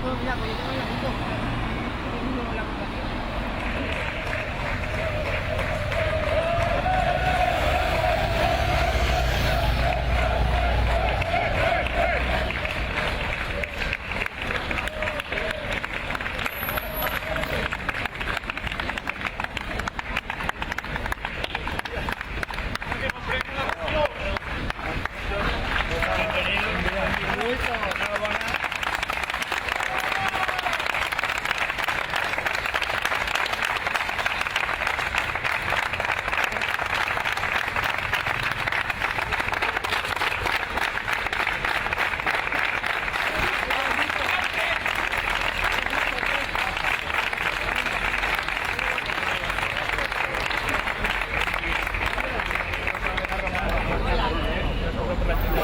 No, mira, pues yo tengo la moto. Tengo la compañía.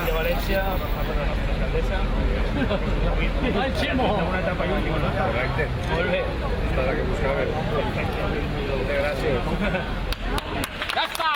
De Valencia, pasando por la alcaldesa. ¡Ay, Chimo! Una etapa y última, ¿no? Correcte. Molt bé. Esta es la que buscaba. Gracias. Ja està!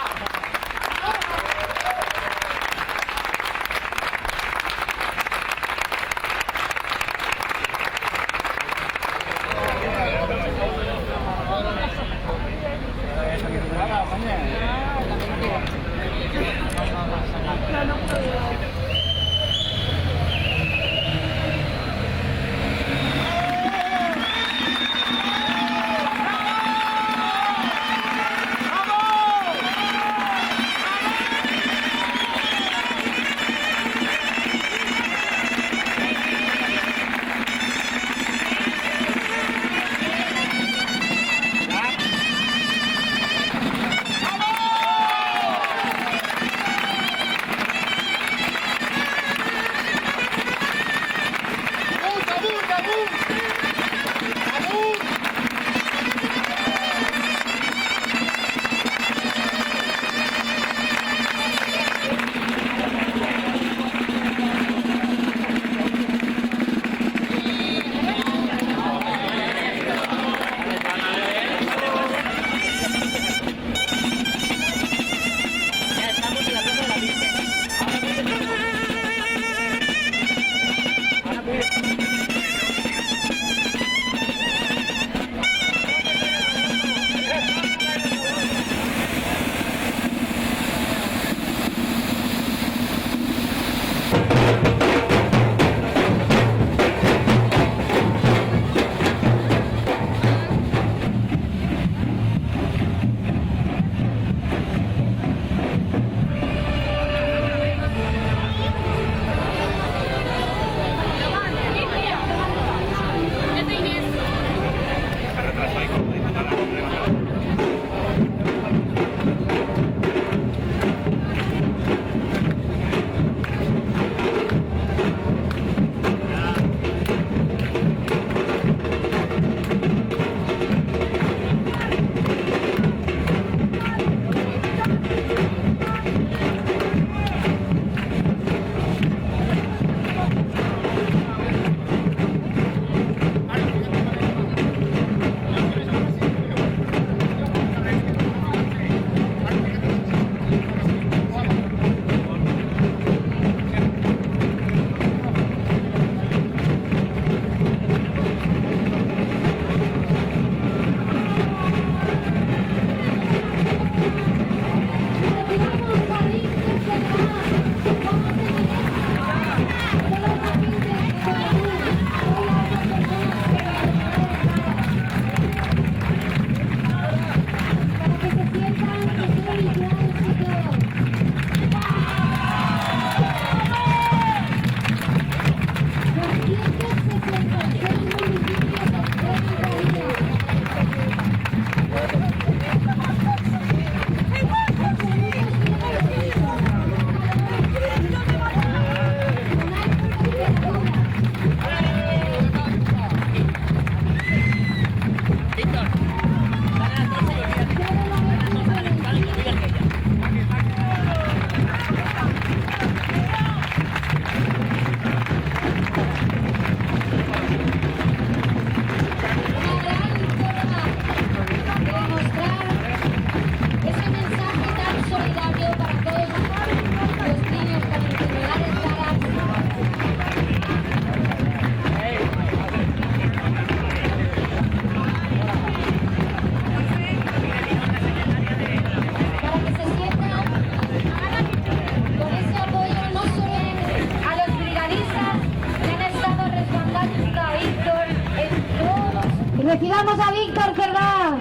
Recibamos a Víctor Cerdá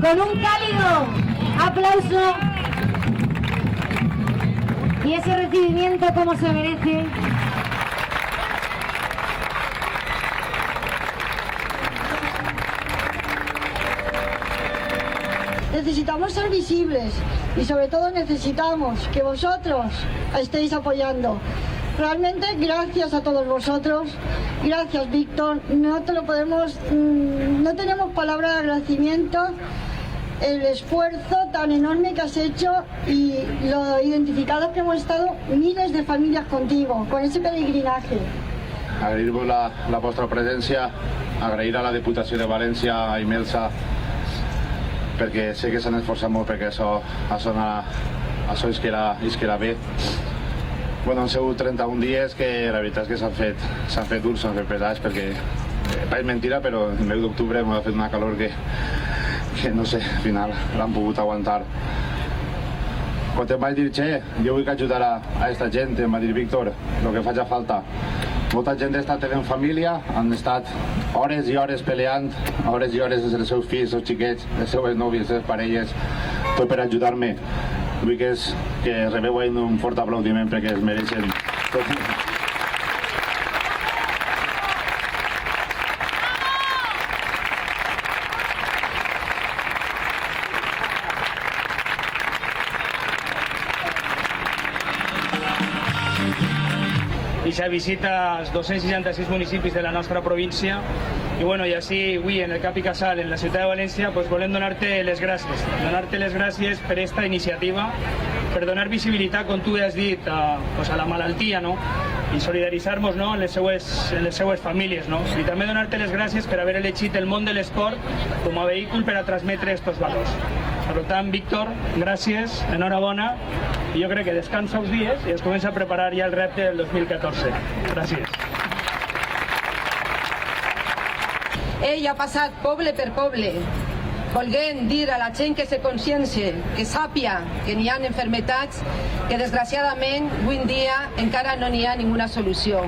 con un cálido aplauso y ese recibimiento como se merece. Necesitamos ser visibles y sobre todo necesitamos que vosotros estéis apoyando. Realmente gracias a todos vosotros, gracias Víctor, no tenemos palabra de agradecimiento el esfuerzo tan enorme que has hecho y lo identificados que hemos estado miles de familias contigo, con ese peregrinaje. Agrair-vos la vostra presència, agrair a la Diputació de València, a Imelsa, perquè sé que s'han esforçat molt perquè això isquera bé. Bueno, han sigut 31 dies que la veritat és que s'han fet durs, s'han fet pesats, perquè és mentira, però el mes d'octubre m'ha fet una calor que no sé, al final l'han pogut aguantar. Quan em vaig dir, che, jo vull ajudar a aquesta gent, em va dir, Víctor, el que faci falta. Molta gent està tenint família, han estat hores i hores peleant, hores i hores dels seus fills, els xiquets, les seves nòvies, les seves parelles, tot per ajudar-me. Vull que rebeu un fort aplaudiment perquè es mereixen tot. Ixa visita als 266 municipis de la nostra província i bueno, i així avui en el Cap i Casal, en la ciutat de València, pues volem donar-te les gràcies. Donar-te les gràcies per aquesta iniciativa, per donar visibilitat, com tu has dit, a la malaltia, no? I solidaritzar-nos, no? en les seues famílies. No? I també donar-te les gràcies per haver elegit el món de l'esport com a vehicle per a transmetre aquests valors. Per tant, Víctor, gràcies, enhorabona, i jo crec que descansa uns dies i es comença a preparar ja el repte del 2014. Gràcies. Ell ha passat poble per poble, volent dir a la gent que se consciencie, que sàpia que n'hi ha enfermetats que desgraciadament avui en dia encara no n'hi ha ninguna solució.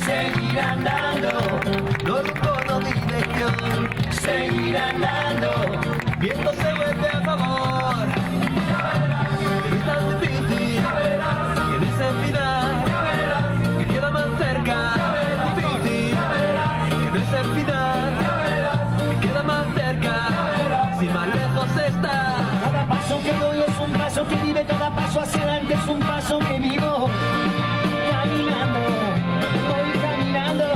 Seguir andando, loco no dirección, seguir andando, viento se vuelve a favor. Es tan difícil, tienes el final, que queda más cerca. Difícil, tienes el final, que queda más cerca, si más lejos está. Cada paso que doy es un paso que vive, cada paso hacia adelante es un paso que vivo. Caminando, voy caminando.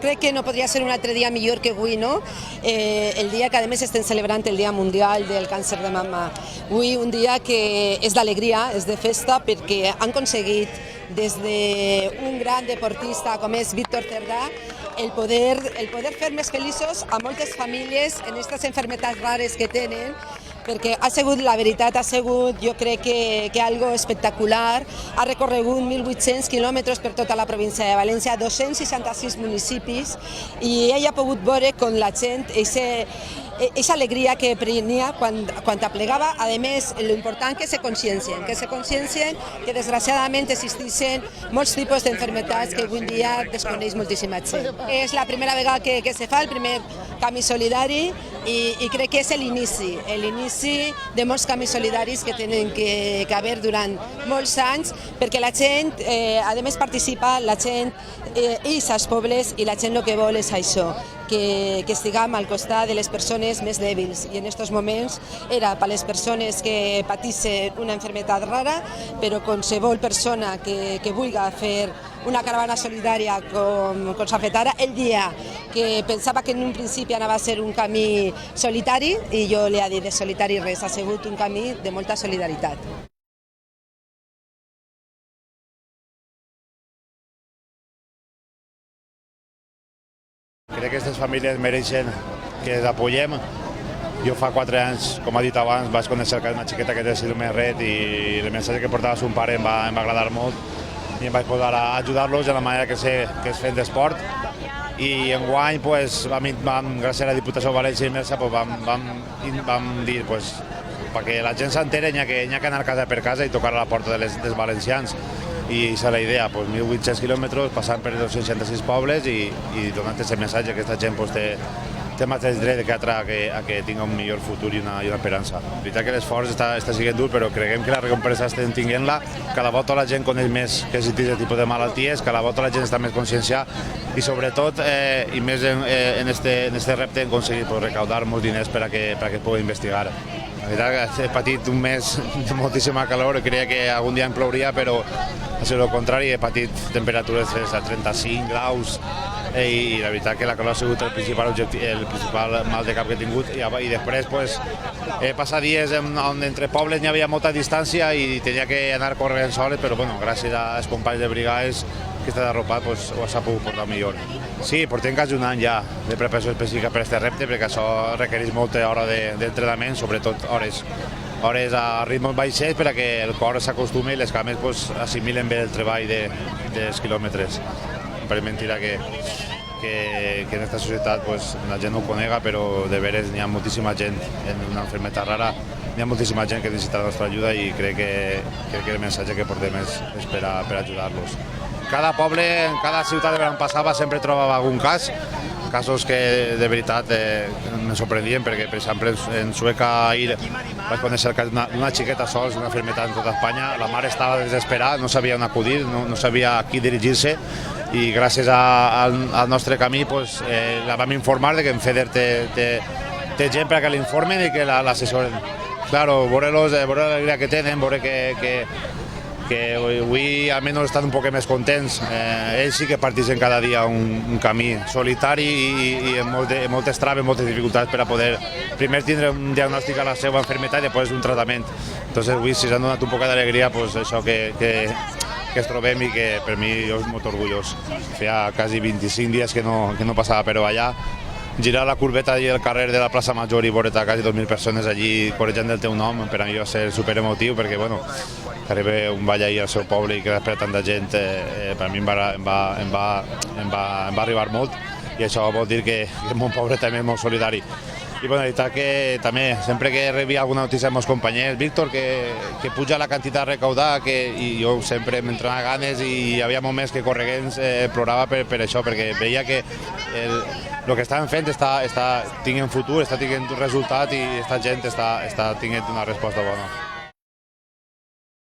Crec que no podria ser un altre dia millor que avui, no? El dia que a més estem celebrant el Dia Mundial del Càncer de Mama. Avui un dia que és d'alegria, és de festa, perquè han aconseguit des d'un gran deportista com és Víctor Cerdá el poder fer més feliços a moltes famílies en aquestes malalties rares que tenen, perquè ha sigut, la veritat, ha sigut, jo crec que algo espectacular. Ha recorregut 1.800 quilòmetres per tota la província de València, 266 municipis, i ell ha pogut veure com la gent, aquesta alegria que prenia quan aplegava. A més, l'important que se consciencien, que desgraciadament existeixen molts tipus d'enfermetats que avui en dia desconeix moltíssima gent. És la primera vegada que se fa el primer camí solidari i crec que és l'inici de molts camis solidaris que tenen que haver durant molts anys, perquè la gent, a més, participa, la gent és als pobles i la gent el que vol és això, que estiguem al costat de les persones més dèbils, i en aquests moments era per les persones que pateixen una malaltia rara, però qualsevol persona que vulgui fer una caravana solidària com s'ha fet ara, el dia que pensava que en un principi anava a ser un camí solitari, i jo li he dit de solitari res, ha sigut un camí de molta solidaritat. crec que aquestes famílies mereixen que les apoyem. Jo fa 4 anys, com ha dit abans, vaig conèixer una xiqueta que té síndrome de Rett i el missatge que portava son pare em va agradar molt i em vaig posar a ajudar-los de la manera que sé que és fent d'esport. I enguany, pues, gràcies a la Diputació de València i Mersa, pues, vam dir pues, perquè la gent s'entera n'hi ha que anar casa per casa i tocar a la porta dels valencians. I aquesta és la idea, pues, 1.800 quilòmetres, passant per 266 pobles i donant aquest missatge que aquesta gent pues, té mateix dret a que tinga un millor futur i una esperança. La veritat que l'esforç està sent dur, però creiem que la recompensa estem tinguent-la. Cada volta la gent coneix més que existeix aquest tipus de malalties, cada volta la gent està més conscienciada i sobretot, i més en este repte, hem aconseguit recaudar molts diners per a que es pugui investigar. La veritat que he patit un mes de moltíssima calor, creia que algun dia em plouria, però ha sigut el contrari, he patit temperatures a 35 graus, i la veritat que la calor ha sigut el principal mal de cap que he tingut i després pues, he passat dies on entre pobles n'hi havia molta distància i tenia que anar corrent soles, però bueno, gràcies als companys de brigades que estan arropat pues, ho s'ha pogut portar millor. Sí, portem quasi un any ja de preparació específica per a aquest repte perquè això requereix molta hora d'entrenament, sobretot hores a ritmes baixets per a que el cor s'acostumi i les cames pues, assimilen bé el treball dels quilòmetres. Per mentira que en aquesta societat pues, la gent no ho conega, però de veres n'hi ha moltíssima gent en una malaltia rara, n'hi ha moltíssima gent que necessita la nostra ajuda i crec que el missatge que portem és per ajudar-los. Cada poble, en cada ciutat de Benampassava sempre trobava algun casos que de veritat me sorprendien, perquè per exemple en Sueca ahir vaig conèixer el cas d'una xiqueta sols, una malaltia en tota Espanya, la mare estava desesperada, no sabia on acudir, no sabia a qui dirigir-se i gràcies al nostre camí pues, la vam informar de que en FEDER té gent per a que l'informen i que l'assessoren. Claro, veure l'alegria que tenen, veure que avui almenys estan un poc més contents. Ells sí que parteixen cada dia un camí solitari i amb moltes traves, moltes dificultats per a poder primer tindre un diagnòstic a la seva malaltia i després un tractament. Entonces avui si s'han donat un poc d'alegria, pues, això que es trobem i que per mi jo és molt orgullós. Feia quasi 25 dies que no passava per allà. Girar la curveta allí al carrer de la plaça Major i veure quasi 2.000 persones allí correjant el teu nom, per a mi va ser superemotiu perquè bueno, que arribi un ball ahir al seu poble i que després tanta gent, per a mi em va arribar molt i això vol dir que el meu poble també és molt solidari. I bueno, la veritat que també, sempre que rebia alguna notícia dels meus companys, Víctor, que puja la quantitat recaudada, i jo sempre m'entrenava ganes i hi havia moments que correguents plorava per això, perquè veia que el que estaven fent està tinguent futur, està tinguent resultat i aquesta gent està tinguent una resposta bona.